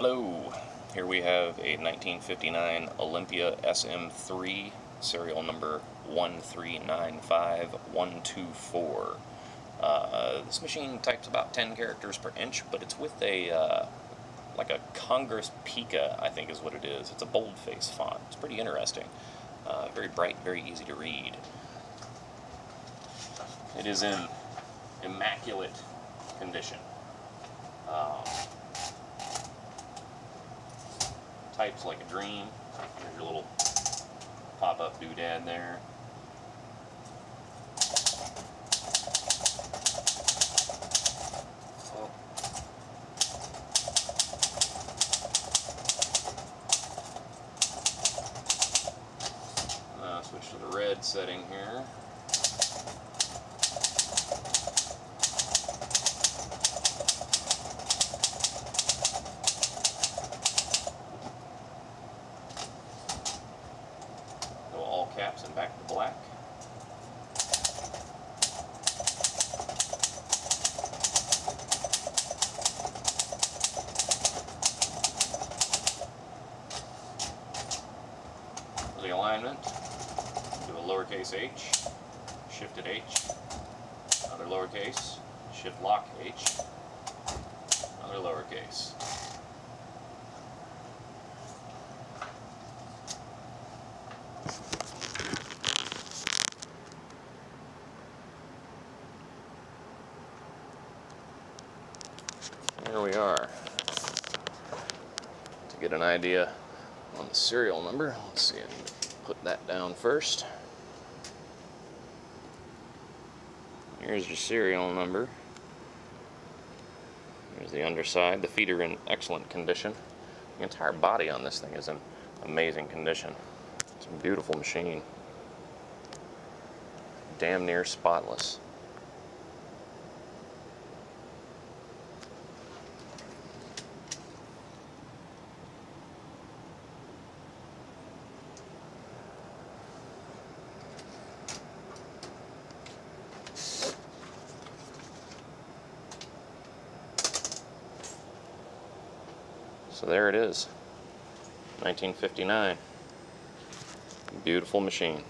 Hello, here we have a 1959 Olympia sm-3, serial number 1395124. This machine types about 10 characters per inch, but it's with a, like a Congress Pica, I think is what it is. It's a boldface font. It's pretty interesting. Very bright, very easy to read. It is in immaculate condition. Types like a dream. There's your little pop-up doodad there. Switch to the red setting here. Go all caps and back to black. For the alignment, do a lowercase h, shifted h, another lowercase, shift lock h, another lowercase. There we are. To get an idea on the serial number, let's see, I need to put that down first. Here's your serial number. Here's the underside. The feet are in excellent condition. The entire body on this thing is in amazing condition. It's a beautiful machine. Damn near spotless. So there it is, 1959. Beautiful machine.